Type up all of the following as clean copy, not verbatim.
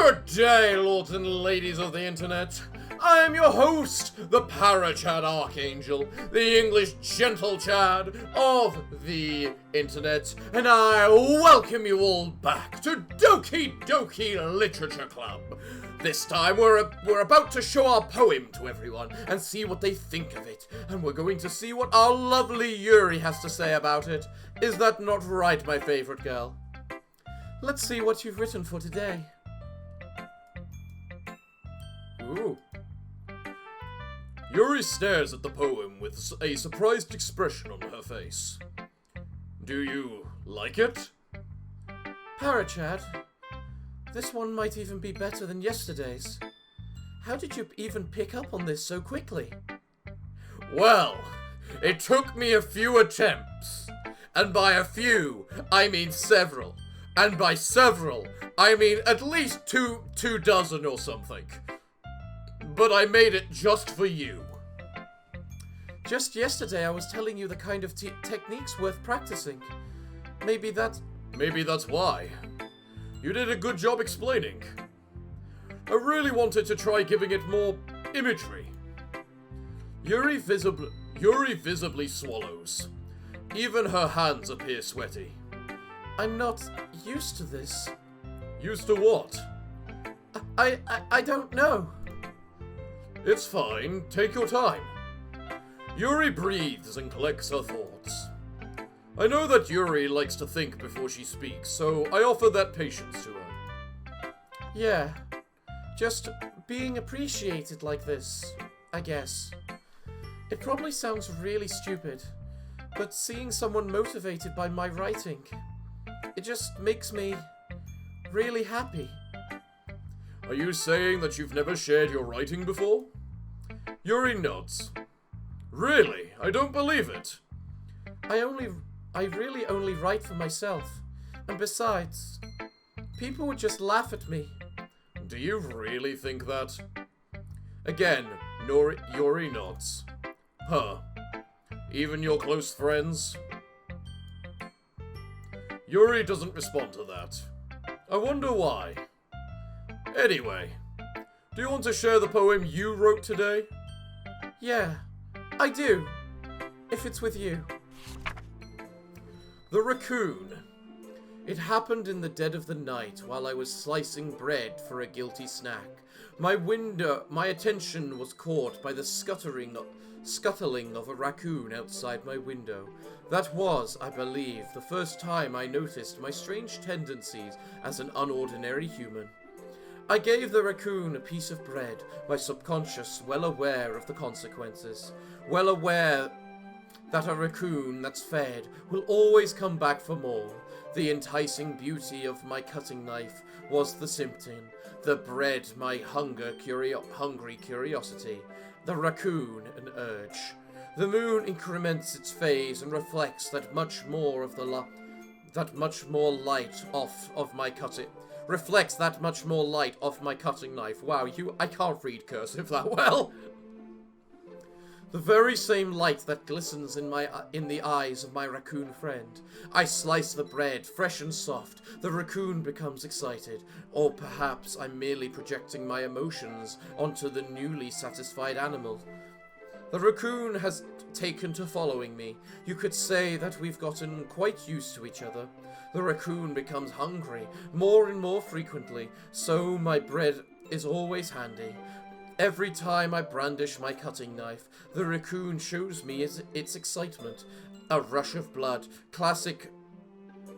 Good day, lords and ladies of the internet. I am your host, the Parachad Archangel, the English gentle Chad of the internet, and I welcome you all back to Doki Literature Club. This time we're about to show our poem to everyone and see what they think of it, and we're going to see what our lovely Yuri has to say about it. Is that not right, my favorite girl? Let's see what you've written for today. Ooh. Yuri stares at the poem with a surprised expression on her face. Do you like it? Parachad, this one might even be better than yesterday's. How did you even pick up on this so quickly? Well, it took me a few attempts. And by a few, I mean several. And by several, I mean at least two dozen or something. But I made it just for you. Just yesterday I was telling you the kind of techniques worth practicing. Maybe that's why. You did a good job explaining. I really wanted to try giving it more imagery. Yuri visibly swallows. Even her hands appear sweaty. I'm not used to this. Used to what? I don't know. It's fine. Take your time. Yuri breathes and collects her thoughts. I know that Yuri likes to think before she speaks, so I offer that patience to her. Yeah, just being appreciated like this, I guess. It probably sounds really stupid, but seeing someone motivated by my writing, it just makes me really happy. Are you saying that you've never shared your writing before? Yuri nods. Really? I don't believe it. I really only write for myself. And besides, people would just laugh at me. Do you really think that? Again, Yuri nods. Huh. Even your close friends? Yuri doesn't respond to that. I wonder why. Anyway, do you want to share the poem you wrote today? Yeah, I do. If it's with you. The Raccoon. It happened in the dead of the night while I was slicing bread for a guilty snack. My attention was caught by the scuttling of a raccoon outside my window. That was, I believe, the first time I noticed my strange tendencies as an unordinary human. I gave the raccoon a piece of bread, my subconscious well aware of the consequences, well aware that a raccoon that's fed will always come back for more. The enticing beauty of my cutting knife was the symptom, the bread my hungry curiosity, the raccoon an urge. The moon increments its phase and reflects that much more light off my cutting knife. Wow, I can't read cursive that well. The very same light that glistens in the eyes of my raccoon friend. I slice the bread, fresh and soft. The raccoon becomes excited. Or perhaps I'm merely projecting my emotions onto the newly satisfied animal. The raccoon has taken to following me. You could say that we've gotten quite used to each other. The raccoon becomes hungry more and more frequently, so my bread is always handy. Every time I brandish my cutting knife, the raccoon shows me its excitement. A rush of blood, classic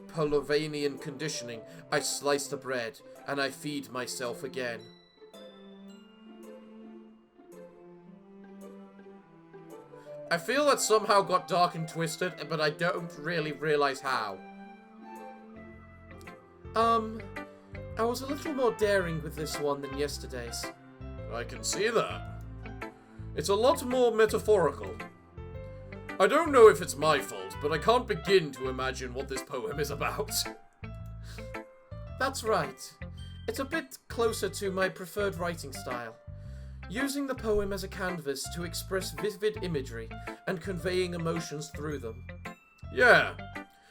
Pavlovian conditioning. I slice the bread, and I feed myself again. I feel that somehow got dark and twisted, but I don't really realize how. I was a little more daring with this one than yesterday's. I can see that. It's a lot more metaphorical. I don't know if it's my fault, but I can't begin to imagine what this poem is about. That's right. It's a bit closer to my preferred writing style. Using the poem as a canvas to express vivid imagery and conveying emotions through them. Yeah.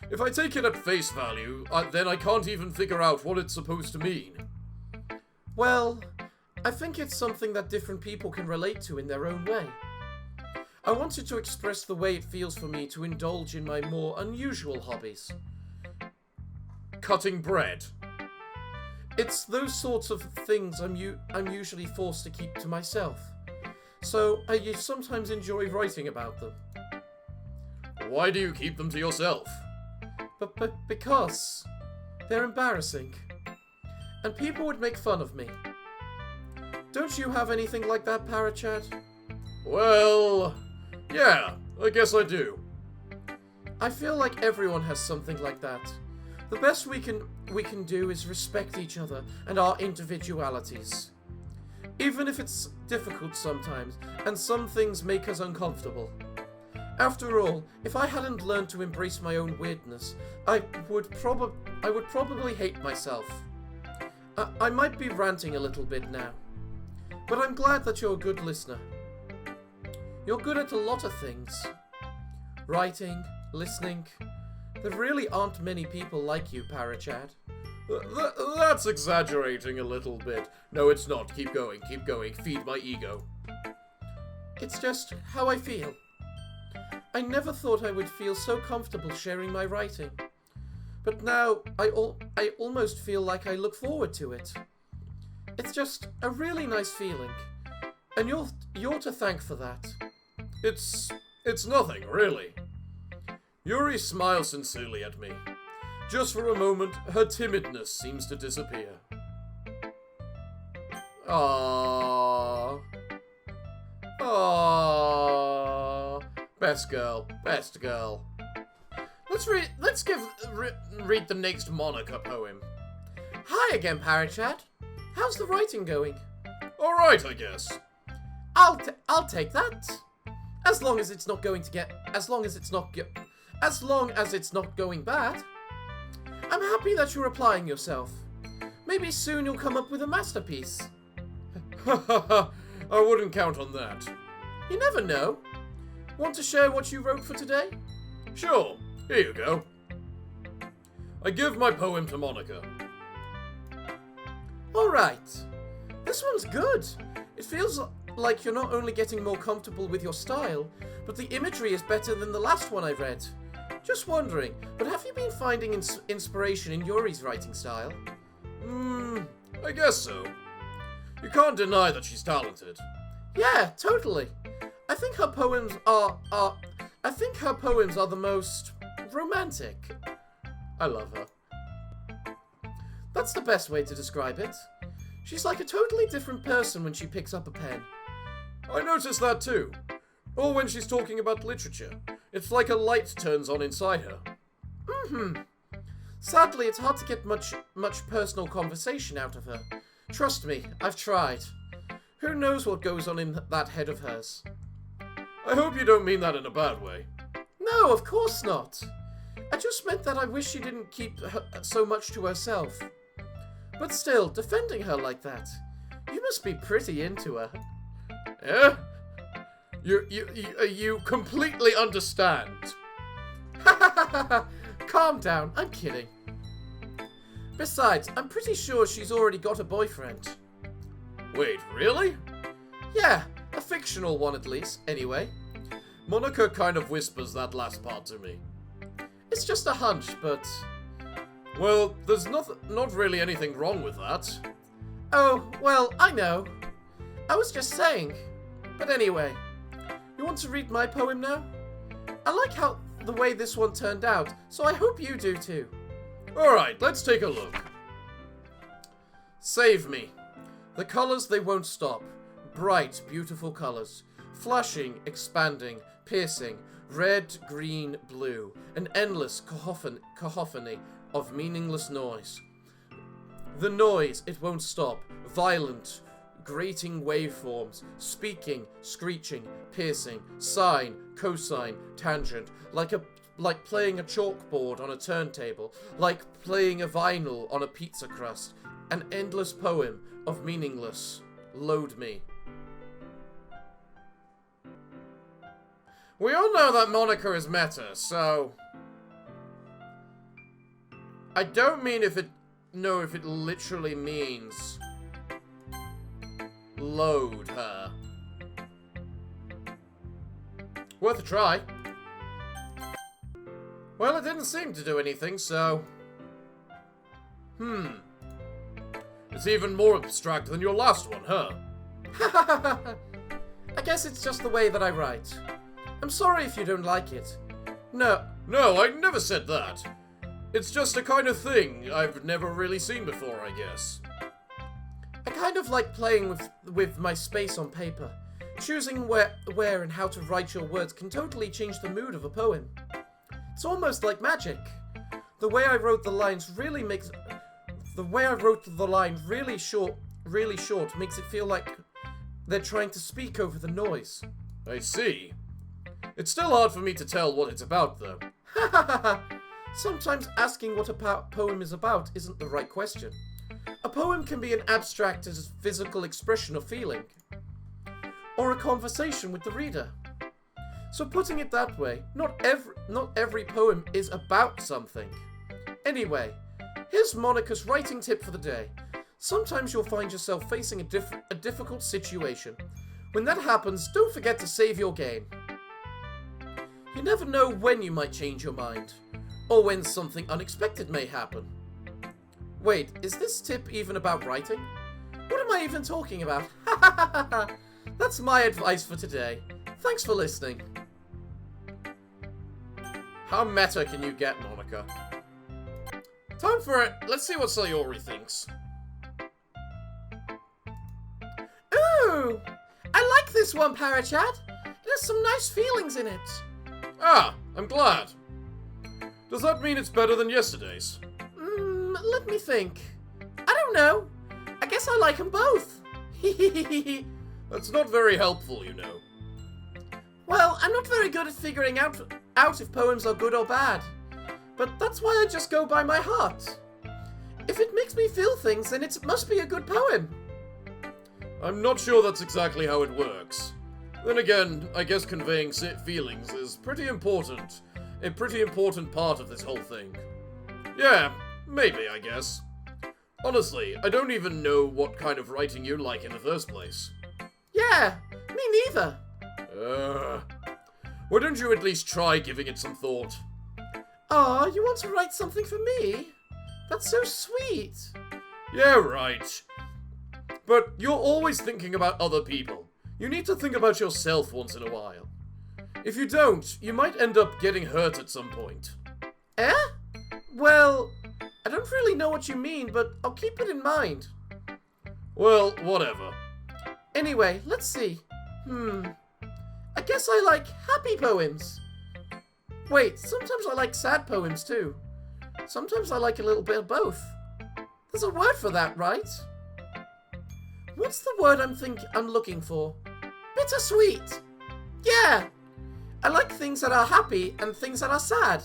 If I take it at face value, then I can't even figure out what it's supposed to mean. Well, I think it's something that different people can relate to in their own way. I wanted to express the way it feels for me to indulge in my more unusual hobbies. Cutting bread. It's those sorts of things I'm usually forced to keep to myself. So I sometimes enjoy writing about them. Why do you keep them to yourself? But because they're embarrassing. And people would make fun of me. Don't you have anything like that, Parachad? Well, yeah, I guess I do. I feel like everyone has something like that. The best we can do is respect each other and our individualities. Even if it's difficult sometimes, and some things make us uncomfortable. After all, if I hadn't learned to embrace my own weirdness, I would probably hate myself. I might be ranting a little bit now, but I'm glad that you're a good listener. You're good at a lot of things. Writing, listening. There really aren't many people like you, Parachad. That's exaggerating a little bit. No, it's not. Keep going, feed my ego. It's just how I feel. I never thought I would feel so comfortable sharing my writing. But now, I almost feel like I look forward to it. It's just a really nice feeling. And you're to thank for that. It's nothing, really. Yuri smiles sincerely at me. Just for a moment, her timidness seems to disappear. Aww. Aww. Best girl. Let's read the next Monika poem. Hi again, Parachad. How's the writing going? Alright, I guess. I'll take that. As long as it's not going bad. I'm happy that you're applying yourself. Maybe soon you'll come up with a masterpiece. I wouldn't count on that. You never know. Want to share what you wrote for today? Sure. Here you go. I give my poem to Monika. Alright. This one's good. It feels like you're not only getting more comfortable with your style, but the imagery is better than the last one I read. Just wondering, but have you been finding inspiration in Yuri's writing style? I guess so. You can't deny that she's talented. Yeah, totally. I think her poems are the most romantic. I love her. That's the best way to describe it. She's like a totally different person when she picks up a pen. I noticed that too. Or when she's talking about literature. It's like a light turns on inside her. Sadly, it's hard to get much personal conversation out of her. Trust me, I've tried. Who knows what goes on in that head of hers? I hope you don't mean that in a bad way. No, of course not. I just meant that I wish she didn't keep so much to herself. But still, defending her like that, you must be pretty into her. Eh? You completely understand. Calm down, I'm kidding. Besides, I'm pretty sure she's already got a boyfriend. Wait, really? Yeah, a fictional one at least, anyway. Monika kind of whispers that last part to me. It's just a hunch, but... Well, there's not really anything wrong with that. Oh, well, I know. I was just saying. But anyway, you want to read my poem now? I like the way this one turned out, so I hope you do too. Alright, let's take a look. Save me. The colours, they won't stop. Bright, beautiful colours. Flashing, expanding, piercing. Red, green, blue. An endless cacophony of meaningless noise. The noise, it won't stop. Violent, grating waveforms. Speaking, screeching, piercing. Sine, cosine, tangent. Like playing a chalkboard on a turntable. Like playing a vinyl on a pizza crust. An endless poem of meaningless. Load me. We all know that Monika is meta, so... I don't mean if it literally means load her. Worth a try. Well, it didn't seem to do anything, so... It's even more abstract than your last one, huh? I guess it's just the way that I write. I'm sorry if you don't like it. No, I never said that. It's just a kind of thing I've never really seen before, I guess. I kind of like playing with my space on paper. Choosing where and how to write your words can totally change the mood of a poem. It's almost like magic. The way I wrote the lines really makes... The way I wrote the line really short, makes it feel like they're trying to speak over the noise. I see. It's still hard for me to tell what it's about, though. Sometimes asking what a poem is about isn't the right question. A poem can be an abstract as physical expression of feeling, or a conversation with the reader. So putting it that way, not every poem is about something. Anyway, here's Monika's writing tip for the day. Sometimes you'll find yourself facing a difficult situation. When that happens, don't forget to save your game. You never know when you might change your mind, or when something unexpected may happen. Wait, is this tip even about writing? What am I even talking about? That's my advice for today. Thanks for listening. How meta can you get, Monika? Time for it. Let's see what Sayori thinks. Ooh! I like this one, Parachad. It has some nice feelings in it. Ah, I'm glad. Does that mean it's better than yesterday's? Let me think. I don't know. I guess I like them both. That's not very helpful, you know. Well, I'm not very good at figuring out if poems are good or bad. But that's why I just go by my heart. If it makes me feel things, then it must be a good poem. I'm not sure that's exactly how it works. Then again, I guess conveying feelings is pretty important. A pretty important part of this whole thing. Yeah, maybe, I guess. Honestly, I don't even know what kind of writing you like in the first place. Yeah, me neither. Why don't you at least try giving it some thought? Aw, you want to write something for me? That's so sweet. Yeah, right. But you're always thinking about other people. You need to think about yourself once in a while. If you don't, you might end up getting hurt at some point. Eh? Well, I don't really know what you mean, but I'll keep it in mind. Well, whatever. Anyway, let's see. I guess I like happy poems. Wait, sometimes I like sad poems too. Sometimes I like a little bit of both. There's a word for that, right? What's the word I'm looking for? Bittersweet! Yeah! I like things that are happy and things that are sad.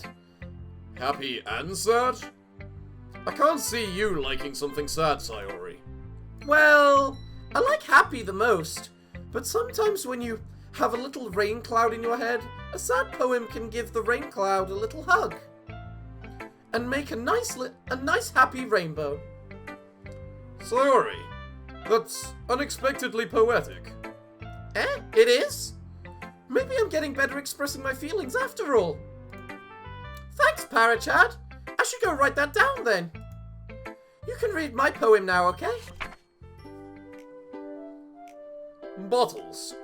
Happy and sad? I can't see you liking something sad, Sayori. Well, I like happy the most, but sometimes when you have a little rain cloud in your head, a sad poem can give the rain cloud a little hug and make a nice happy rainbow. Sayori, that's unexpectedly poetic. Eh? It is? Maybe I'm getting better expressing my feelings after all. Thanks, Parachad. I should go write that down then. You can read my poem now, okay? Bottles.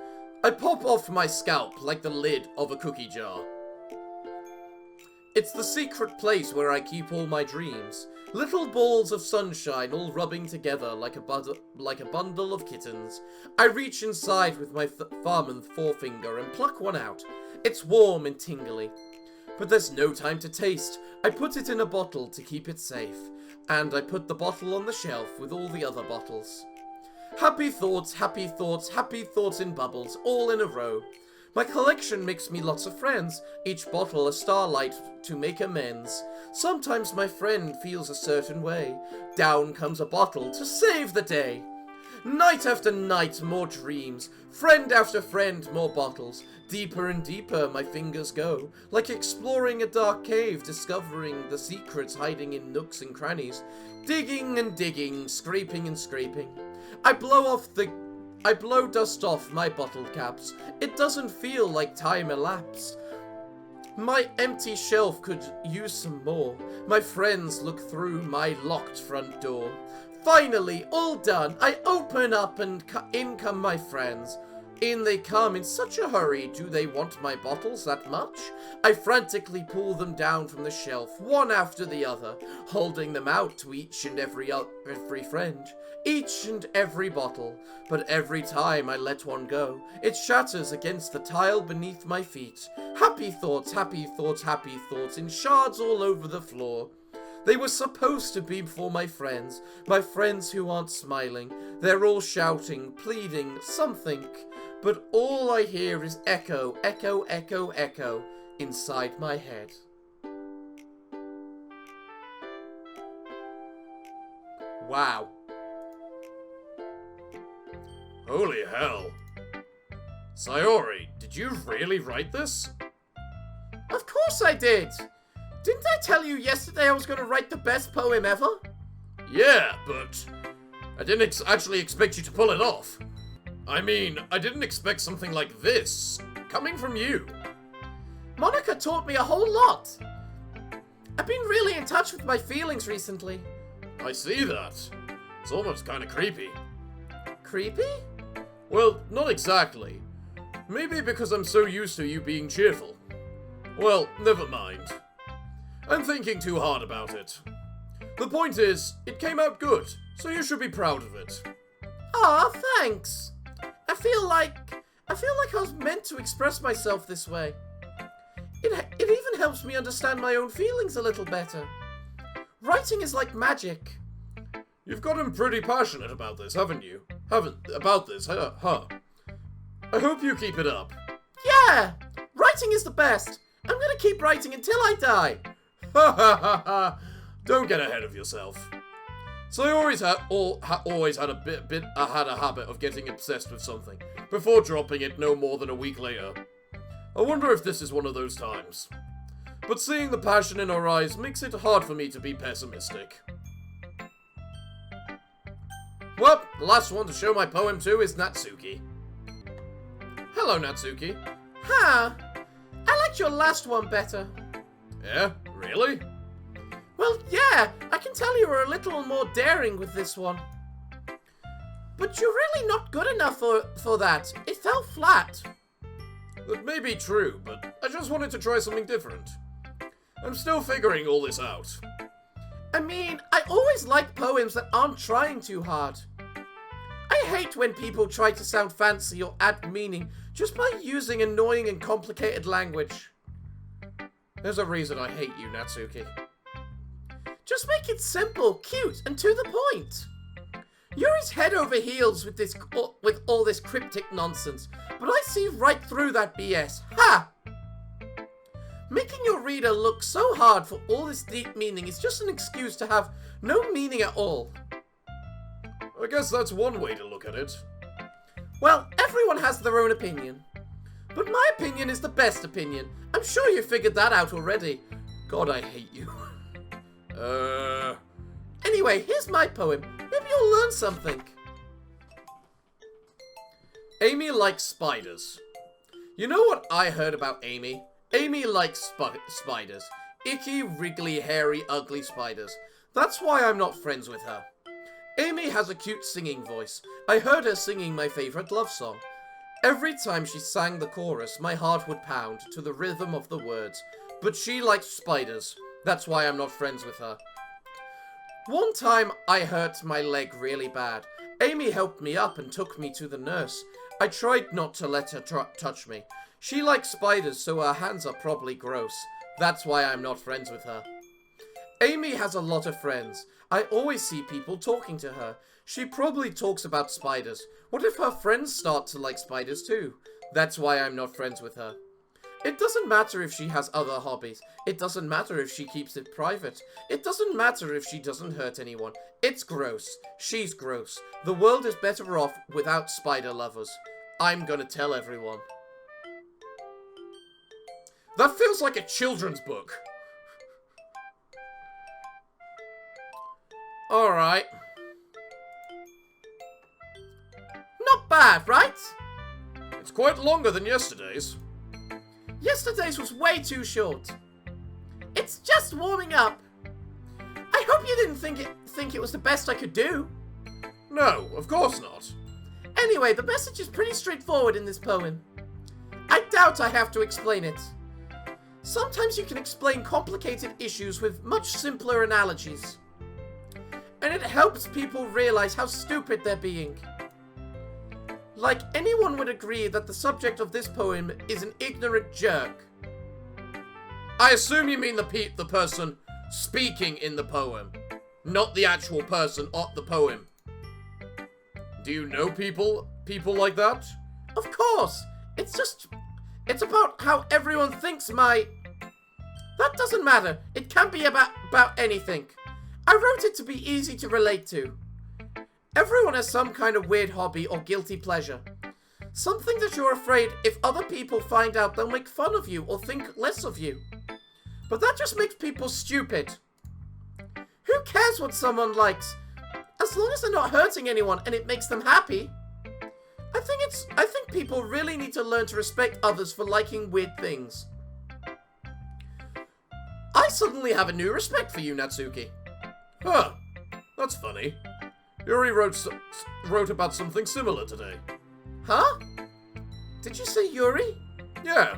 I pop off my scalp like the lid of a cookie jar. It's the secret place where I keep all my dreams. Little balls of sunshine all rubbing together like a bundle of kittens. I reach inside with my thumb and forefinger and pluck one out. It's warm and tingly. But there's no time to taste. I put it in a bottle to keep it safe. And I put the bottle on the shelf with all the other bottles. Happy thoughts, happy thoughts, happy thoughts in bubbles, all in a row. My collection makes me lots of friends, each bottle a starlight to make amends. Sometimes my friend feels a certain way. Down comes a bottle to save the day. Night after night, more dreams. Friend after friend, more bottles. Deeper and deeper my fingers go, like exploring a dark cave, discovering the secrets hiding in nooks and crannies. Digging and digging, scraping and scraping. I blow off the I blow dust off my bottle caps. It doesn't feel like time elapsed. My empty shelf could use some more. My friends look through my locked front door. Finally, all done. I open up and in come my friends. In they come in such a hurry. Do they want my bottles that much? I frantically pull them down from the shelf, one after the other, holding them out to each and every friend. Each and every bottle. But every time I let one go, it shatters against the tile beneath my feet. Happy thoughts, happy thoughts, happy thoughts in shards all over the floor. They were supposed to be for my friends who aren't smiling. They're all shouting, pleading, something. But all I hear is echo, echo, echo, echo inside my head. Wow. Holy hell. Sayori, did you really write this? Of course I did! Didn't I tell you yesterday I was going to write the best poem ever? Yeah, but I didn't actually expect you to pull it off. I mean, I didn't expect something like this coming from you. Monika taught me a whole lot. I've been really in touch with my feelings recently. I see that. It's almost kind of creepy. Creepy? Well, not exactly. Maybe because I'm so used to you being cheerful. Well, never mind. I'm thinking too hard about it. The point is, it came out good, so you should be proud of it. Aw, thanks. I feel like I was meant to express myself this way. It even helps me understand my own feelings a little better. Writing is like magic. You've gotten pretty passionate about this, haven't you? Huh? I hope you keep it up. Yeah! Writing is the best. I'm gonna keep writing until I die. Ha ha ha ha! Don't get ahead of yourself. Sayori's always had a habit of getting obsessed with something before dropping it no more than a week later. I wonder if this is one of those times. But seeing the passion in her eyes makes it hard for me to be pessimistic. Well, the last one to show my poem to is Natsuki. Hello, Natsuki. Huh? I liked your last one better. Yeah? Really? Well, yeah, I can tell you were a little more daring with this one. But you're really not good enough for that. It fell flat. That may be true, but I just wanted to try something different. I'm still figuring all this out. I mean, I always like poems that aren't trying too hard. I hate when people try to sound fancy or add meaning just by using annoying and complicated language. There's a reason I hate you, Natsuki. Just make it simple, cute, and to the point. Yuri's head over heels with all this cryptic nonsense, but I see right through that BS. Ha! Making your reader look so hard for all this deep meaning is just an excuse to have no meaning at all. I guess that's one way to look at it. Well, everyone has their own opinion. But my opinion is the best opinion. I'm sure you figured that out already. God, I hate you. Anyway, here's my poem. Maybe you'll learn something. Amy likes spiders. You know what I heard about Amy? Amy likes spiders. Icky, wriggly, hairy, ugly spiders. That's why I'm not friends with her. Amy has a cute singing voice. I heard her singing my favorite love song. Every time she sang the chorus, my heart would pound to the rhythm of the words. But she likes spiders. That's why I'm not friends with her. One time, I hurt my leg really bad. Amy helped me up and took me to the nurse. I tried not to let her touch me. She likes spiders, so her hands are probably gross. That's why I'm not friends with her. Amy has a lot of friends. I always see people talking to her. She probably talks about spiders. What if her friends start to like spiders too? That's why I'm not friends with her. It doesn't matter if she has other hobbies. It doesn't matter if she keeps it private. It doesn't matter if she doesn't hurt anyone. It's gross. She's gross. The world is better off without spider lovers. I'm gonna tell everyone. That feels like a children's book. Alright. Not not bad, right? It's quite longer than yesterday's. Yesterday's was way too short. It's just warming up. I hope you didn't think it was the best I could do. No, of course not. Anyway, the message is pretty straightforward in this poem. I doubt I have to explain it. Sometimes you can explain complicated issues with much simpler analogies. And it helps people realize how stupid they're being. Like, anyone would agree that the subject of this poem is an ignorant jerk. I assume you mean the person speaking in the poem, not the actual person of the poem. Do you know people like that? Of course! It's about how everyone thinks That doesn't matter. It can be about anything. I wrote it to be easy to relate to. Everyone has some kind of weird hobby or guilty pleasure. Something that you're afraid if other people find out they'll make fun of you or think less of you. But that just makes people stupid. Who cares what someone likes? As long as they're not hurting anyone and it makes them happy. I think people really need to learn to respect others for liking weird things. I suddenly have a new respect for you, Natsuki. Huh. That's funny. Yuri wrote about something similar today. Huh? Did you say Yuri? Yeah.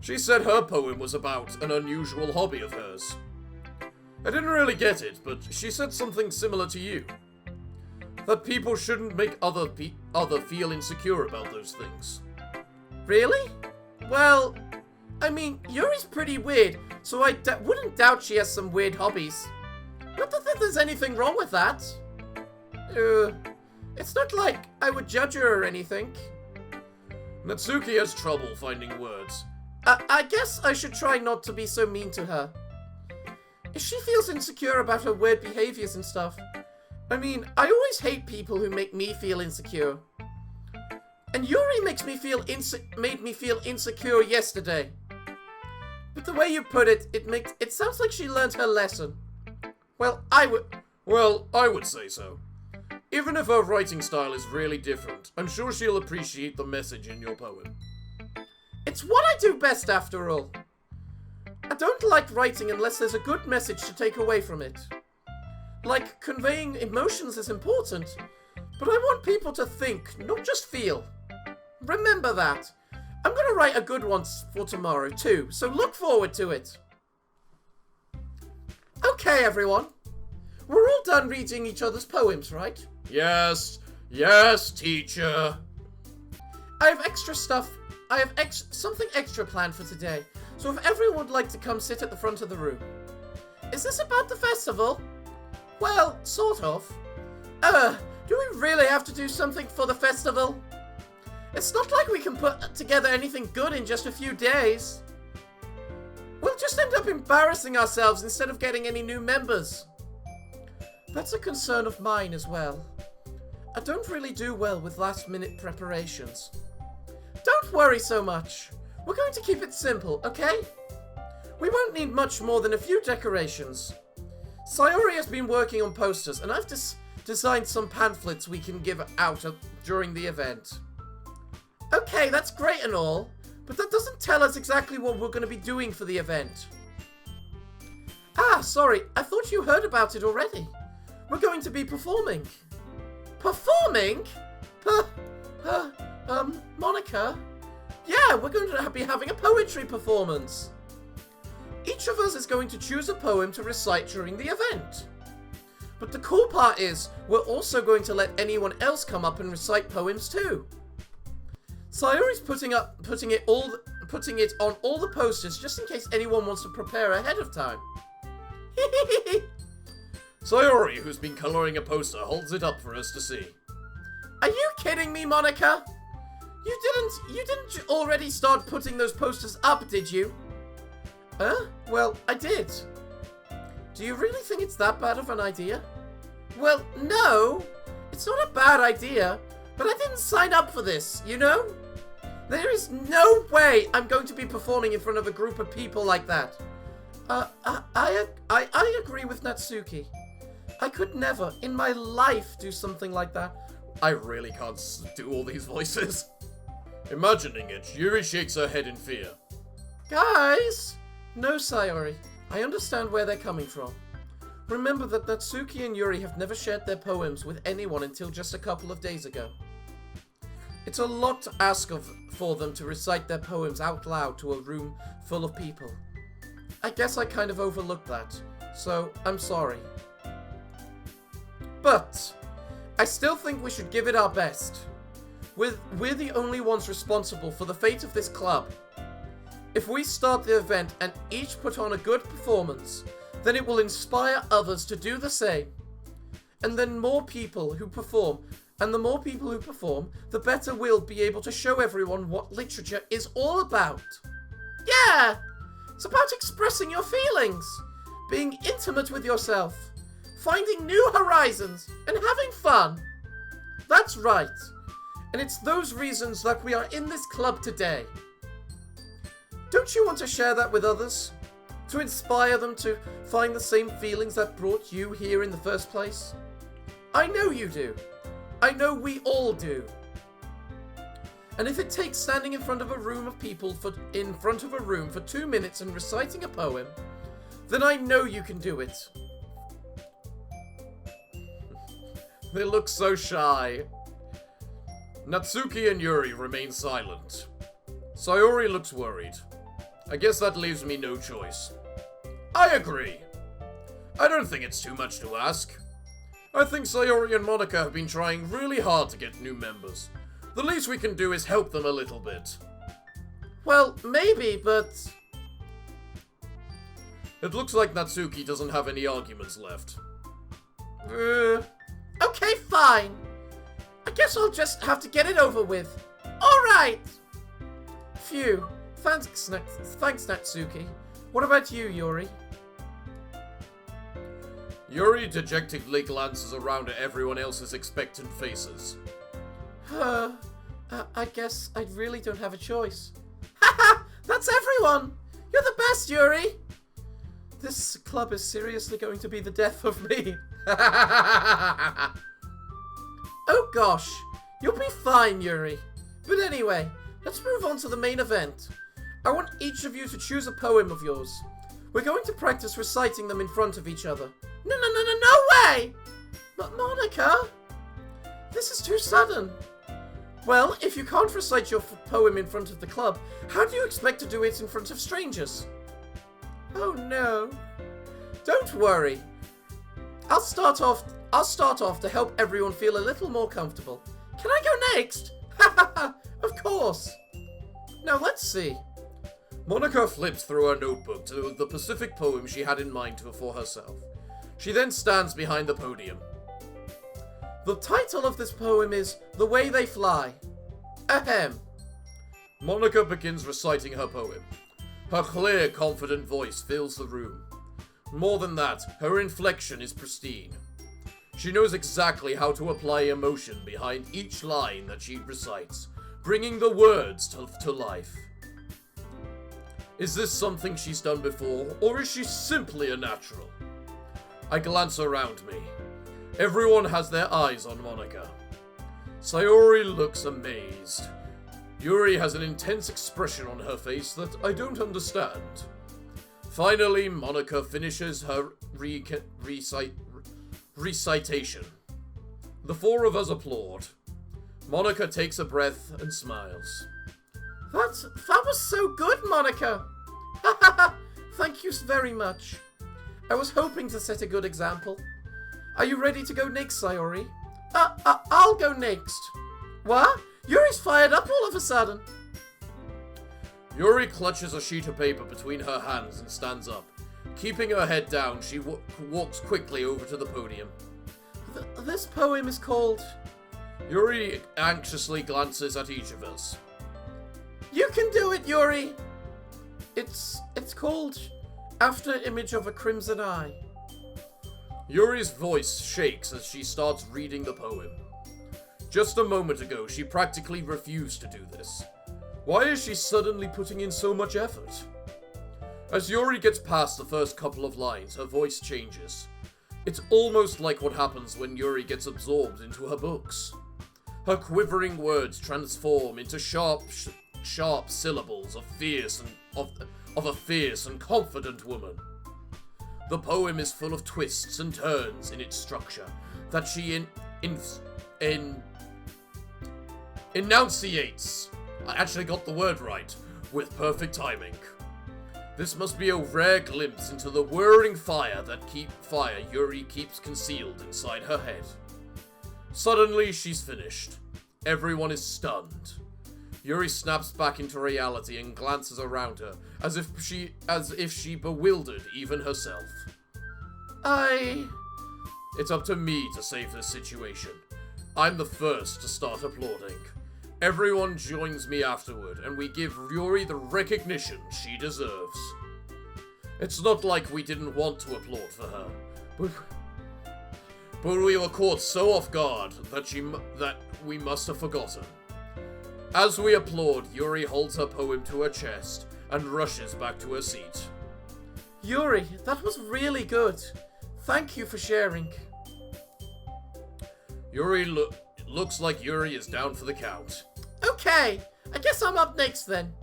She said her poem was about an unusual hobby of hers. I didn't really get it, but she said something similar to you. That people shouldn't make other feel insecure about those things. Really? Well, I mean, Yuri's pretty weird, so I wouldn't doubt she has some weird hobbies. Not that there's anything wrong with that. It's not like I would judge her or anything. Natsuki has trouble finding words. I guess I should try not to be so mean to her. If she feels insecure about her weird behaviors and stuff, I mean, I always hate people who make me feel insecure. And Yuri made me feel insecure yesterday. But the way you put it, it sounds like she learned her lesson. Well, I would say so. Even if her writing style is really different, I'm sure she'll appreciate the message in your poem. It's what I do best, after all. I don't like writing unless there's a good message to take away from it. Like, conveying emotions is important, but I want people to think, not just feel. Remember that. I'm gonna write a good one for tomorrow, too, so look forward to it. Okay, everyone. We're all done reading each other's poems, right? Yes, teacher. I have something extra planned for today, so if everyone would like to come sit at the front of the room. Is this about the festival? Well, sort of. Do we really have to do something for the festival? It's not like we can put together anything good in just a few days. We'll just end up embarrassing ourselves instead of getting any new members. That's a concern of mine as well. I don't really do well with last-minute preparations. Don't worry so much. We're going to keep it simple, okay? We won't need much more than a few decorations. Sayori has been working on posters, and I've designed some pamphlets we can give out during the event. Okay, that's great and all, but that doesn't tell us exactly what we're going to be doing for the event. Ah, sorry, I thought you heard about it already. We're going to be performing. Performing? Monika? Yeah, we're going to be having a poetry performance. Each of us is going to choose a poem to recite during the event. But the cool part is, we're also going to let anyone else come up and recite poems too. Sayori's putting it on all the posters just in case anyone wants to prepare ahead of time. Sayori, who's been colouring a poster, holds it up for us to see. Are you kidding me, Monika? You didn't already start putting those posters up, did you? Well, I did. Do you really think it's that bad of an idea? Well, no. It's not a bad idea, but I didn't sign up for this, you know? There is no way I'm going to be performing in front of a group of people like that. I agree with Natsuki. I could never, in my life, do something like that. I really can't do all these voices. Imagining it, Yuri shakes her head in fear. Guys! No, Sayori. I understand where they're coming from. Remember that Natsuki and Yuri have never shared their poems with anyone until just a couple of days ago. It's a lot to ask for them to recite their poems out loud to a room full of people. I guess I kind of overlooked that, so I'm sorry. But I still think we should give it our best. We're the only ones responsible for the fate of this club. If we start the event and each put on a good performance, then it will inspire others to do the same. And then the more people who perform, the better we'll be able to show everyone what literature is all about. Yeah! It's about expressing your feelings, being intimate with yourself, finding new horizons, and having fun. That's right. And it's those reasons that we are in this club today. Don't you want to share that with others? To inspire them to find the same feelings that brought you here in the first place? I know you do. I know we all do. And if it takes standing in front of a room of people for 2 minutes and reciting a poem, then I know you can do it. They look so shy. Natsuki and Yuri remain silent. Sayori looks worried. I guess that leaves me no choice. I agree. I don't think it's too much to ask. I think Sayori and Monika have been trying really hard to get new members. The least we can do is help them a little bit. Well, maybe, but... It looks like Natsuki doesn't have any arguments left. Okay, fine. I guess I'll just have to get it over with. Alright! Phew. Thanks, Natsuki. What about you, Yuri? Yuri dejectedly glances around at everyone else's expectant faces. I guess I really don't have a choice. Haha! That's everyone! You're the best, Yuri! This club is seriously going to be the death of me. Oh gosh, you'll be fine, Yuri. But anyway, let's move on to the main event. I want each of you to choose a poem of yours. We're going to practice reciting them in front of each other. No way! But Monika, this is too sudden. Well, if you can't recite your poem in front of the club, how do you expect to do it in front of strangers? Oh no. Don't worry. I'll start off to help everyone feel a little more comfortable. Can I go next? Of course. Now let's see. Monika flips through her notebook to the Pacific poem she had in mind for herself. She then stands behind the podium. The title of this poem is The Way They Fly. Ahem. Monika begins reciting her poem. Her clear, confident voice fills the room. More than that, her inflection is pristine. She knows exactly how to apply emotion behind each line that she recites, bringing the words to life. Is this something she's done before, or is she simply a natural? I glance around me. Everyone has their eyes on Monika. Sayori looks amazed. Yuri has an intense expression on her face that I don't understand. Finally, Monika finishes her recitation. The four of us applaud. Monika takes a breath and smiles. That was so good, Monika! Thank you very much. I was hoping to set a good example. Are you ready to go next, Sayori? I'll go next. What? Yuri's fired up all of a sudden. Yuri clutches a sheet of paper between her hands and stands up. Keeping her head down, she walks quickly over to the podium. This poem is called... Yuri anxiously glances at each of us. You can do it, Yuri! It's called After Image of a Crimson Eye. Yuri's voice shakes as she starts reading the poem. Just a moment ago, she practically refused to do this. Why is she suddenly putting in so much effort? As Yuri gets past the first couple of lines, her voice changes. It's almost like what happens when Yuri gets absorbed into her books. Her quivering words transform into sharp syllables of a fierce and confident woman. The poem is full of twists and turns in its structure that she enunciates. I actually got the word right, with perfect timing. This must be a rare glimpse into the whirring fire Yuri keeps concealed inside her head. Suddenly, she's finished. Everyone is stunned. Yuri snaps back into reality and glances around her, as if she bewildered even herself. It's up to me to save this situation. I'm the first to start applauding. Everyone joins me afterward, and we give Yuri the recognition she deserves. It's not like we didn't want to applaud for her, but we were caught so off guard that we must have forgotten. As we applaud, Yuri holds her poem to her chest and rushes back to her seat. Yuri, that was really good. Thank you for sharing. Yuri looks like Yuri is down for the count. Okay, I guess I'm up next then.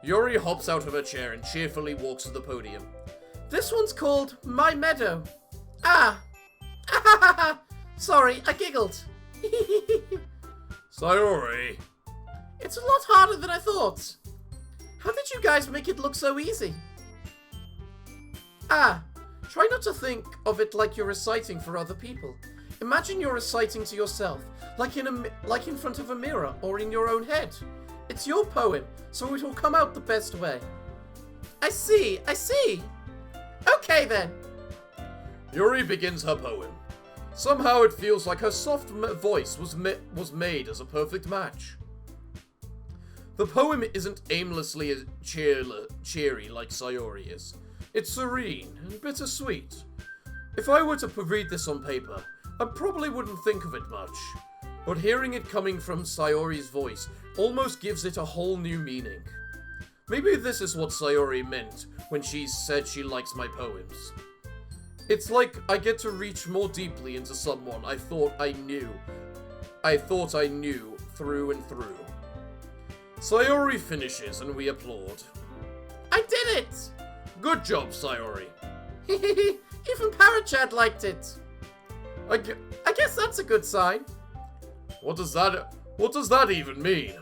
Yuri hops out of her chair and cheerfully walks to the podium. This one's called My Meadow. Sorry, I giggled. Sayori. It's a lot harder than I thought. How did you guys make it look so easy? Try not to think of it like you're reciting for other people. Imagine you're reciting to yourself, like in front of a mirror or in your own head. It's your poem, so it will come out the best way. I see. Okay then. Yuri begins her poem. Somehow it feels like her soft voice was made as a perfect match. The poem isn't aimlessly cheery like Sayori is. It's serene and bittersweet. If I were to read this on paper, I probably wouldn't think of it much. But hearing it coming from Sayori's voice almost gives it a whole new meaning. Maybe this is what Sayori meant when she said she likes my poems. It's like I get to reach more deeply into someone I thought I knew through and through. Sayori finishes and we applaud. I did it! Good job, Sayori. Even Parachad liked it. I guess that's a good sign. What does that even mean?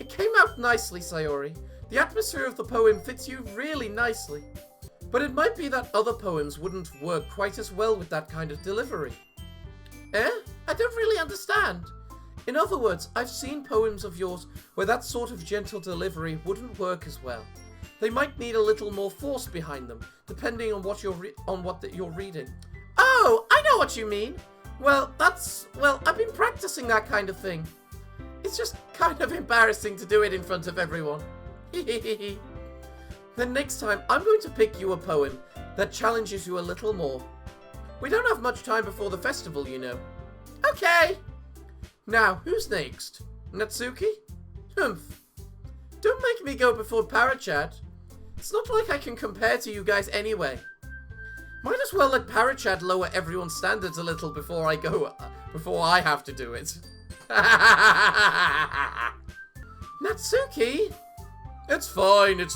It came out nicely, Sayori. The atmosphere of the poem fits you really nicely. But it might be that other poems wouldn't work quite as well with that kind of delivery. I don't really understand. In other words, I've seen poems of yours where that sort of gentle delivery wouldn't work as well. They might need a little more force behind them, depending on what you're reading. Oh, I know what you mean. Well, I've been practicing that kind of thing. It's just kind of embarrassing to do it in front of everyone. Then next time, I'm going to pick you a poem that challenges you a little more. We don't have much time before the festival, you know. Okay. Now, who's next? Natsuki? Humph. Don't make me go before Parachad. It's not like I can compare to you guys anyway. Might as well let Parachad lower everyone's standards a little before I have to do it. Natsuki? It's fine.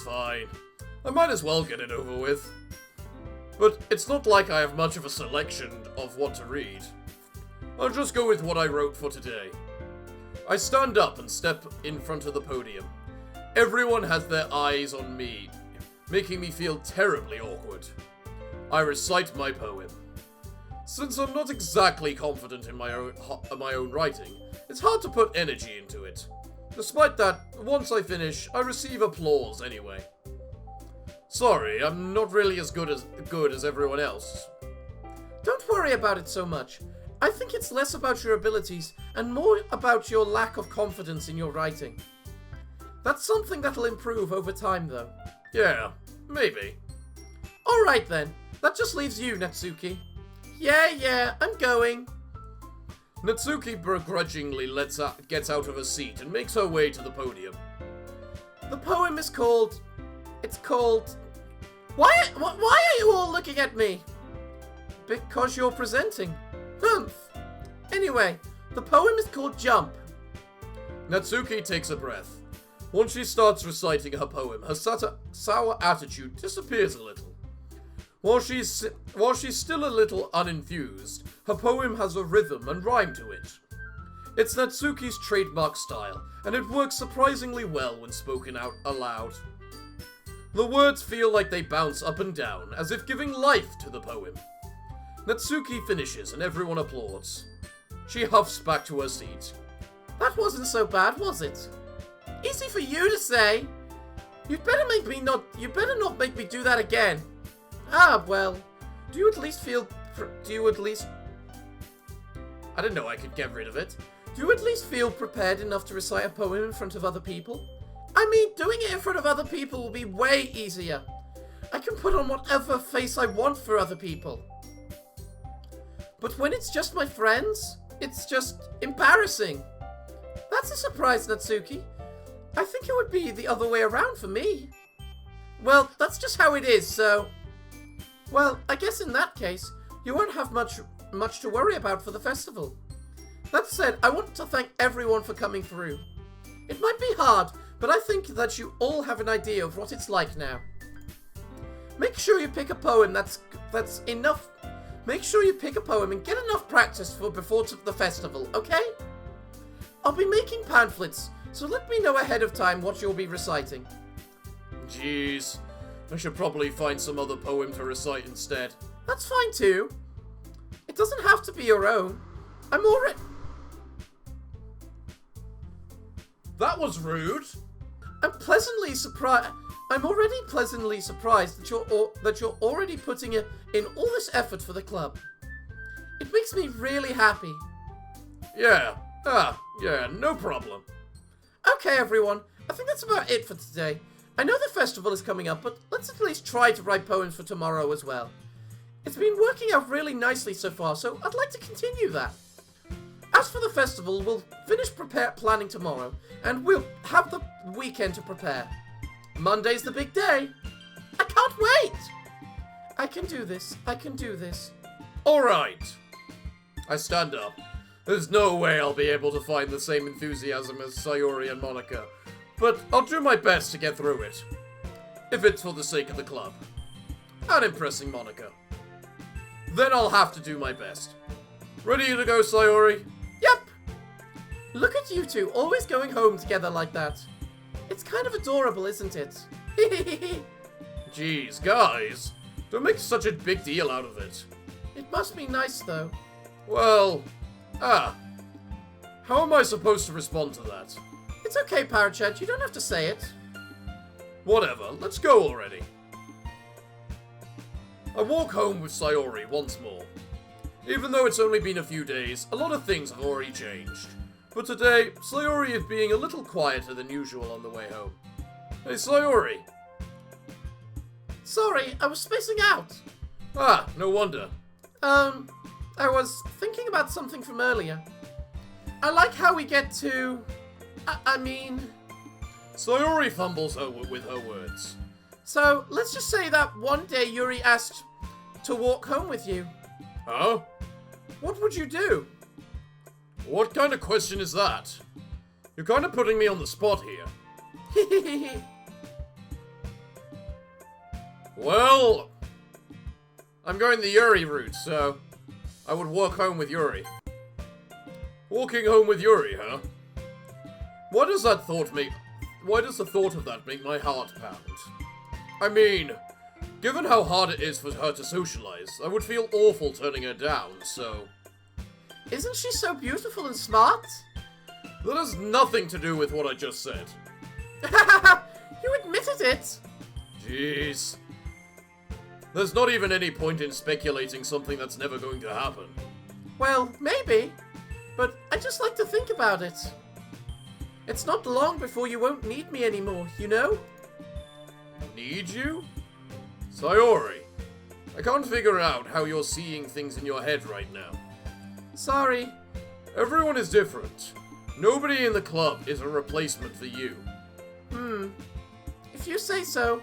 I might as well get it over with. But it's not like I have much of a selection of what to read. I'll just go with what I wrote for today. I stand up and step in front of the podium. Everyone has their eyes on me, making me feel terribly awkward. I recite my poem. Since I'm not exactly confident in my own writing, it's hard to put energy into it. Despite that, once I finish, I receive applause anyway. Sorry, I'm not really as good as everyone else. Don't worry about it so much. I think it's less about your abilities and more about your lack of confidence in your writing. That's something that'll improve over time, though. Yeah, maybe. Alright then, that just leaves you, Natsuki. Yeah, I'm going. Natsuki begrudgingly gets out of her seat and makes her way to the podium. The poem is called... It's called... Why are you all looking at me? because you're presenting. Humph. Anyway, the poem is called Jump. Natsuki takes a breath. Once she starts reciting her poem, her sour attitude disappears a little. While she's still a little unenthused, her poem has a rhythm and rhyme to it. It's Natsuki's trademark style, and it works surprisingly well when spoken out aloud. The words feel like they bounce up and down, as if giving life to the poem. Natsuki finishes and everyone applauds. She huffs back to her seat. That wasn't so bad, was it? Easy for you to say. You'd better not make me do that again. Ah, well. I didn't know I could get rid of it. Do you at least feel prepared enough to recite a poem in front of other people? I mean, doing it in front of other people will be way easier. I can put on whatever face I want for other people. But when it's just my friends, it's just embarrassing. That's a surprise, Natsuki. I think it would be the other way around for me. Well, that's just how it is, so... Well, I guess in that case, you won't have much to worry about for the festival. That said, I want to thank everyone for coming through. It might be hard, but I think that you all have an idea of what it's like now. Make sure you pick a poem that's enough. Make sure you pick a poem and get enough practice before the festival, okay? I'll be making pamphlets, so let me know ahead of time what you'll be reciting. Jeez, I should probably find some other poem to recite instead. That's fine too. It doesn't have to be your own. I'm already... That was rude. I'm already pleasantly surprised that you're already putting in all this effort for the club. It makes me really happy. Yeah, no problem. Okay, everyone. I think that's about it for today. I know the festival is coming up, but let's at least try to write poems for tomorrow as well. It's been working out really nicely so far, so I'd like to continue that. As for the festival, we'll finish planning tomorrow, and we'll have the weekend to prepare. Monday's the big day. I can't wait! I can do this. I can do this. Alright. I stand up. There's no way I'll be able to find the same enthusiasm as Sayori and Monika, but I'll do my best to get through it. If it's for the sake of the club. And impressing Monika. Then I'll have to do my best. Ready to go, Sayori? Yep! Look at you two, always going home together like that. It's kind of adorable, isn't it? Jeez, guys. Don't make such a big deal out of it. It must be nice, though. Well... How am I supposed to respond to that? It's okay, Parachat. You don't have to say it. Whatever. Let's go already. I walk home with Sayori once more. Even though it's only been a few days, a lot of things have already changed. But today, Sayori is being a little quieter than usual on the way home. Hey, Sayori! Sorry, I was spacing out. No wonder. I was thinking about something from earlier. I like how we get to... Sayori fumbles with her words. So, let's just say that one day Yuri asked to walk home with you. Huh? What would you do? What kind of question is that? You're kind of putting me on the spot here. Well, I'm going the Yuri route, so I would walk home with Yuri. Walking home with Yuri, huh? Why does the thought of that make my heart pound? I mean, given how hard it is for her to socialize, I would feel awful turning her down, so... Isn't she so beautiful and smart? That has nothing to do with what I just said. You admitted it! Jeez. There's not even any point in speculating something that's never going to happen. Well, maybe. But I just like to think about it. It's not long before you won't need me anymore, you know? Need you? Sayori, I can't figure out how you're seeing things in your head right now. Sorry. Everyone is different. Nobody in the club is a replacement for you. If you say so.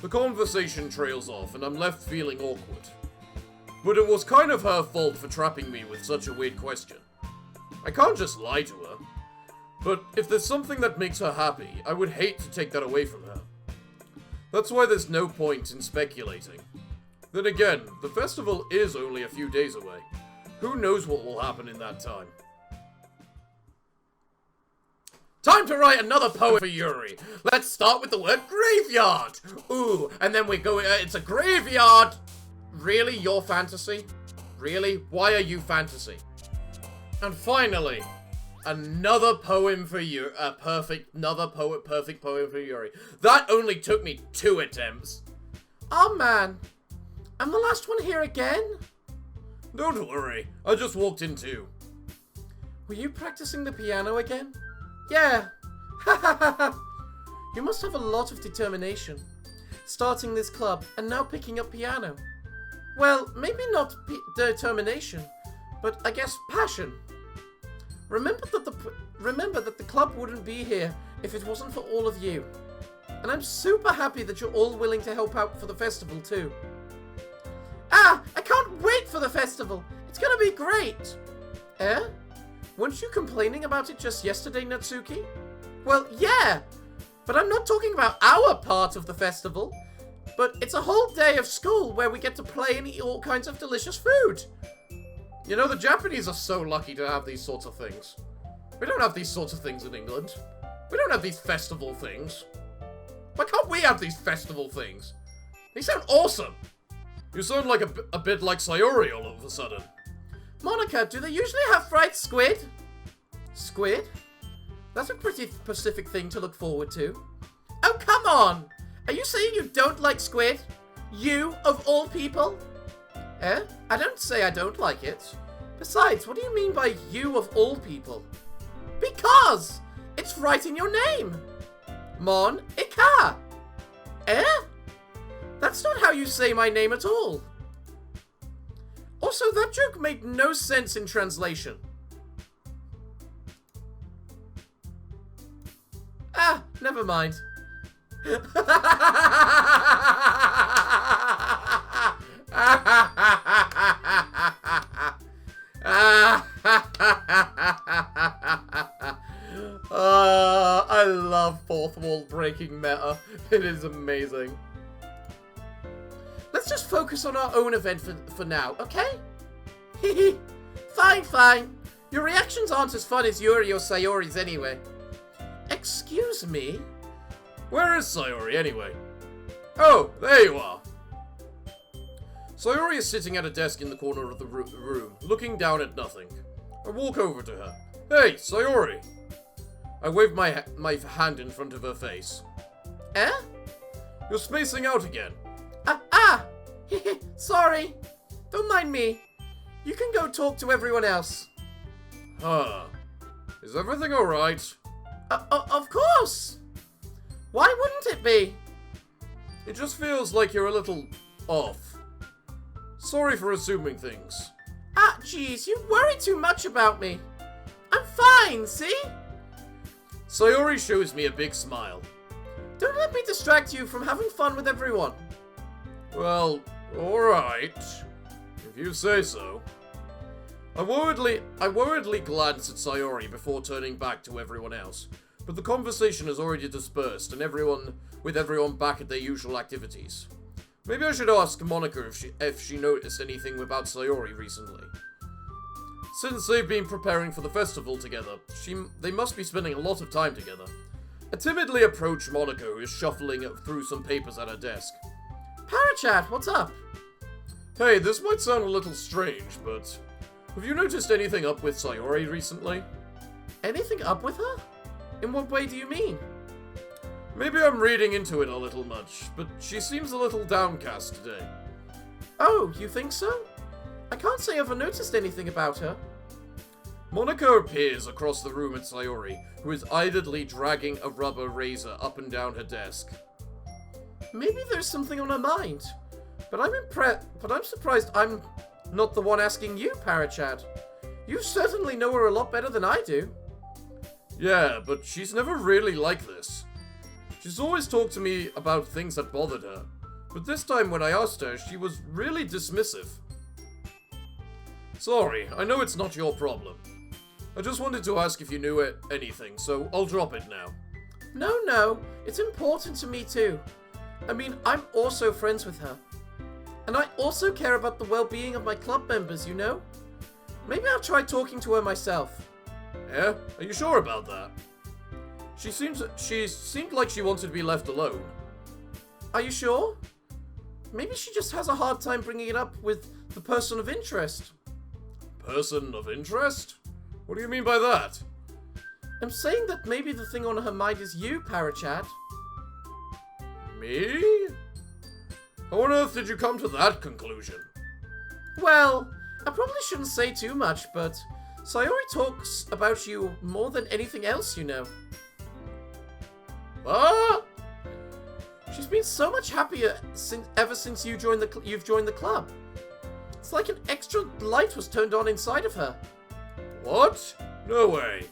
The conversation trails off and I'm left feeling awkward. but it was kind of her fault for trapping me with such a weird question. I can't just lie to her. But if there's something that makes her happy, I would hate to take that away from her. That's why there's no point in speculating. Then again, the festival is only a few days away. Who knows what will happen in that time? Time to write another poem for Yuri. Let's start with the word graveyard. Ooh, and then we go, it's a graveyard. Really? Your fantasy? Really? Why are you fantasy? And finally, another poem for you. Perfect poem for Yuri. That only took me 2 attempts. Oh man, I'm the last one here again? Don't worry, I just walked in too. Were you practicing the piano again? Yeah. You must have a lot of determination. Starting this club and now picking up piano. Well, maybe not determination, but I guess passion. Remember that the club wouldn't be here if it wasn't for all of you. And I'm super happy that you're all willing to help out for the festival too. Ah, I can't wait for the festival. It's gonna be great. Eh? Weren't you complaining about it just yesterday, Natsuki? Well, yeah, but I'm not talking about our part of the festival. But it's a whole day of school where we get to play and eat all kinds of delicious food. You know, the Japanese are so lucky to have these sorts of things. We don't have these sorts of things in England. We don't have these festival things. Why can't we have these festival things? They sound awesome. You sound like a bit like Sayori all of a sudden. Monika, do they usually have fried squid? Squid? That's a pretty specific thing to look forward to. Oh, come on! Are you saying you don't like squid? You, of all people? Eh? I don't say I don't like it. Besides, what do you mean by you of all people? Because! It's right in your name! Monika! Eh? That's not how you say my name at all. Also, that joke made no sense in translation. Ah, never mind. I love fourth wall breaking meta. It is amazing. Let's just focus on our own event for now, okay? Hehe. Fine, fine. Your reactions aren't as fun as Yuri or Sayori's anyway. Excuse me? Where is Sayori anyway? Oh, there you are. Sayori is sitting at a desk in the corner of the room, looking down at nothing. I walk over to her. Hey, Sayori! I wave my hand in front of her face. Eh? You're spacing out again. Sorry. Don't mind me. You can go talk to everyone else. Huh. Is everything alright? Of course. Why wouldn't it be? It just feels like you're a little off. Sorry for assuming things. Ah, jeez, you worry too much about me. I'm fine, see? Sayori shows me a big smile. Don't let me distract you from having fun with everyone. Well, alright. If you say so. I worriedly glance at Sayori before turning back to everyone else, but the conversation has already dispersed and everyone back at their usual activities. Maybe I should ask Monika if she noticed anything about Sayori recently. Since they've been preparing for the festival together, they must be spending a lot of time together. I timidly approach Monika, who is shuffling through some papers at her desk. Parachat, what's up? Hey, this might sound a little strange, but have you noticed anything up with Sayori recently? Anything up with her? In what way do you mean? Maybe I'm reading into it a little much, but she seems a little downcast today. Oh, you think so? I can't say I've noticed anything about her. Monika appears across the room at Sayori, who is idly dragging a rubber razor up and down her desk. Maybe there's something on her mind. But I'm surprised I'm not the one asking you, Parachad. You certainly know her a lot better than I do. Yeah, but she's never really like this. She's always talked to me about things that bothered her. But this time when I asked her, she was really dismissive. Sorry, I know it's not your problem. I just wanted to ask if you knew anything, so I'll drop it now. No, it's important to me too. I mean, I'm also friends with her. And I also care about the well-being of my club members, you know? Maybe I'll try talking to her myself. Yeah? Are you sure about that? She seemed like she wanted to be left alone. Are you sure? Maybe she just has a hard time bringing it up with the person of interest. Person of interest? What do you mean by that? I'm saying that maybe the thing on her mind is you, Parachad. Me? How on earth did you come to that conclusion? Well, I probably shouldn't say too much, but Sayori talks about you more than anything else, you know. Ah? She's been so much happier ever since you've joined the club. It's like an extra light was turned on inside of her. What? No way.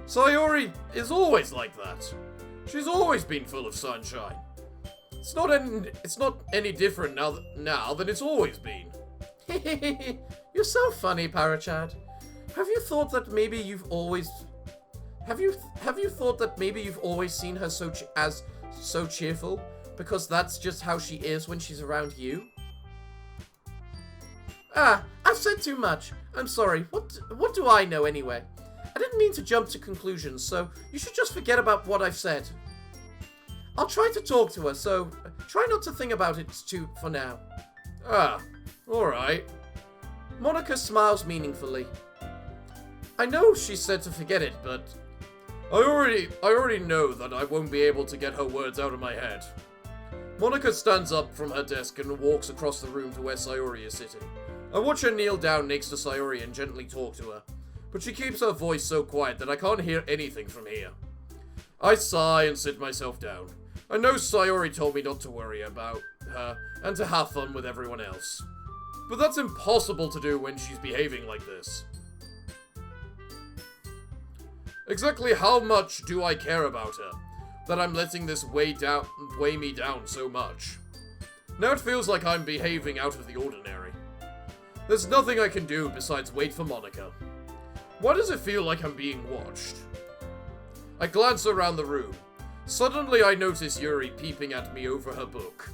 Sayori is always like that. She's always been full of sunshine. It's not any different now than it's always been. You're so funny, Parachad. Have you thought that maybe you've always seen her so cheerful because that's just how she is when she's around you? I've said too much. I'm sorry. What do I know anyway? I didn't mean to jump to conclusions, so you should just forget about what I've said. I'll try to talk to her, so try not to think about it too for now. Alright. Monika smiles meaningfully. I know she said to forget it, but I already know that I won't be able to get her words out of my head. Monika stands up from her desk and walks across the room to where Sayori is sitting. I watch her kneel down next to Sayori and gently talk to her, but she keeps her voice so quiet that I can't hear anything from here. I sigh and sit myself down. I know Sayori told me not to worry about her and to have fun with everyone else. But that's impossible to do when she's behaving like this. Exactly how much do I care about her, that I'm letting this weigh me down so much? Now it feels like I'm behaving out of the ordinary. There's nothing I can do besides wait for Monika. Why does it feel like I'm being watched? I glance around the room. Suddenly I notice Yuri peeping at me over her book.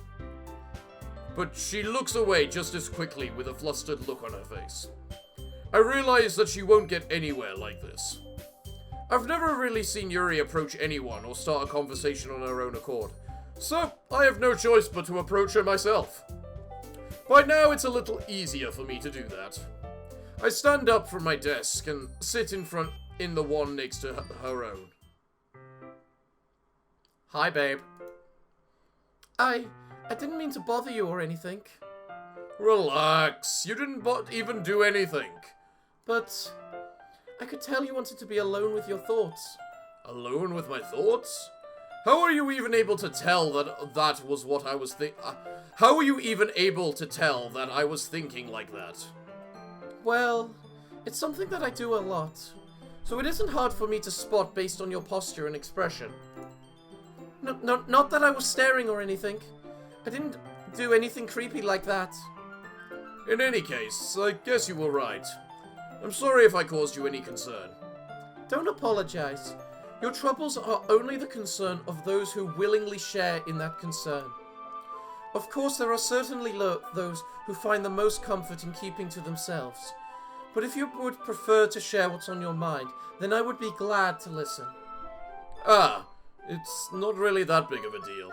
But she looks away just as quickly with a flustered look on her face. I realize that she won't get anywhere like this. I've never really seen Yuri approach anyone or start a conversation on her own accord, so I have no choice but to approach her myself. By now it's a little easier for me to do that. I stand up from my desk and sit in the one next to her own. Hi, babe. I didn't mean to bother you or anything. Relax, you didn't even do anything. But I could tell you wanted to be alone with your thoughts. Alone with my thoughts? How are you even able to tell that was what I was How are you even able to tell that I was thinking like that? Well, it's something that I do a lot, so it isn't hard for me to spot based on your posture and expression. No, not that I was staring or anything. I didn't do anything creepy like that. In any case, I guess you were right. I'm sorry if I caused you any concern. Don't apologize. Your troubles are only the concern of those who willingly share in that concern. Of course, there are certainly those who find the most comfort in keeping to themselves. But if you would prefer to share what's on your mind, then I would be glad to listen. It's not really that big of a deal.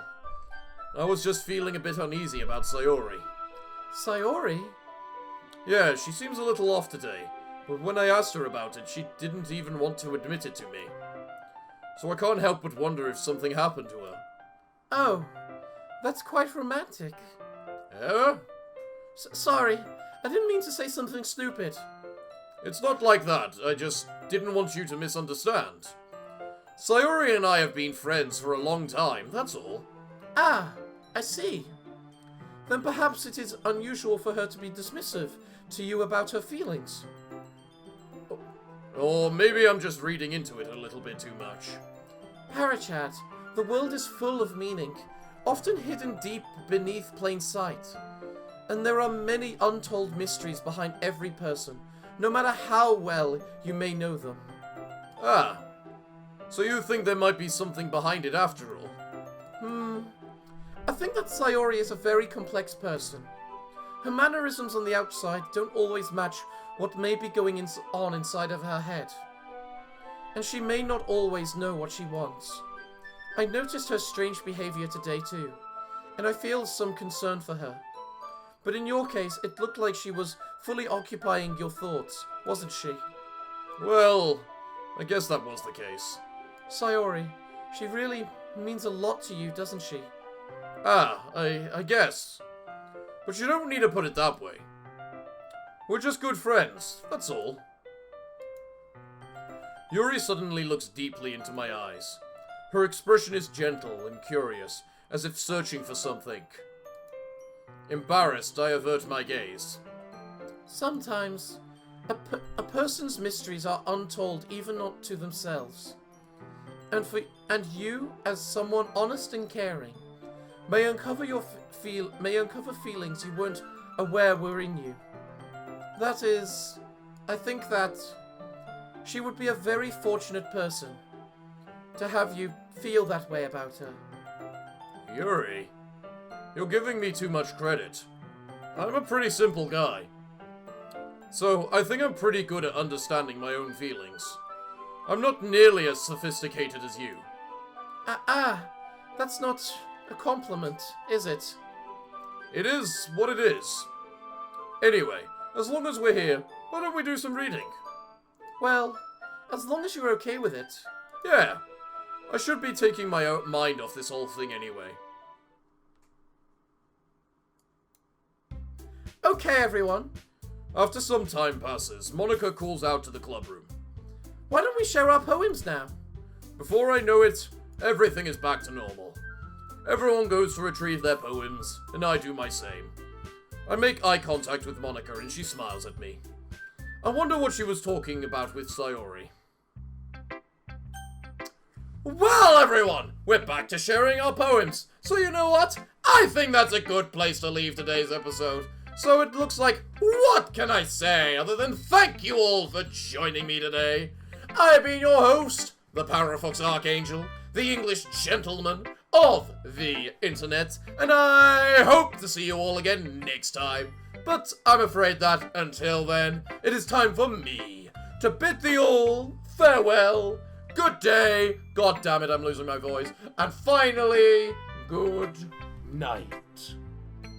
I was just feeling a bit uneasy about Sayori. Sayori? Yeah, she seems a little off today, but when I asked her about it, she didn't even want to admit it to me. So I can't help but wonder if something happened to her. Oh, that's quite romantic. Yeah? Sorry, I didn't mean to say something stupid. It's not like that, I just didn't want you to misunderstand. Sayori and I have been friends for a long time, that's all. Ah, I see. Then perhaps it is unusual for her to be dismissive to you about her feelings. Or maybe I'm just reading into it a little bit too much. Parachad, the world is full of meaning, often hidden deep beneath plain sight. And there are many untold mysteries behind every person, no matter how well you may know them. Ah, so you think there might be something behind it after all? I think that Sayori is a very complex person. Her mannerisms on the outside don't always match what may be going on inside of her head. And she may not always know what she wants. I noticed her strange behavior today too, and I feel some concern for her. But in your case, it looked like she was fully occupying your thoughts, wasn't she? Well, I guess that was the case. Sayori, she really means a lot to you, doesn't she? Ah, I guess. But you don't need to put it that way. We're just good friends, that's all. Yuri suddenly looks deeply into my eyes. Her expression is gentle and curious, as if searching for something. Embarrassed, I avert my gaze. Sometimes, a person's mysteries are untold even not to themselves. And you, as someone honest and caring, may uncover feelings you weren't aware were in you. That is, I think that she would be a very fortunate person to have you feel that way about her. Yuri, you're giving me too much credit. I'm a pretty simple guy. So I think I'm pretty good at understanding my own feelings. I'm not nearly as sophisticated as you. That's not a compliment, is it? It is what it is. Anyway, as long as we're here, why don't we do some reading? Well, as long as you're okay with it. Yeah, I should be taking my own mind off this whole thing anyway. Okay, everyone. After some time passes, Monika calls out to the club room. Why don't we share our poems now? Before I know it, everything is back to normal. Everyone goes to retrieve their poems, and I do my same. I make eye contact with Monika and she smiles at me. I wonder what she was talking about with Sayori. Well, everyone, we're back to sharing our poems. So you know what? I think that's a good place to leave today's episode. So it looks like, what can I say other than thank you all for joining me today? I've been your host, the Parafox Archangel, the English gentleman of the internet, and I hope to see you all again next time. But I'm afraid that, until then, it is time for me to bid thee all farewell, good day, god damn it, I'm losing my voice, and finally, good night.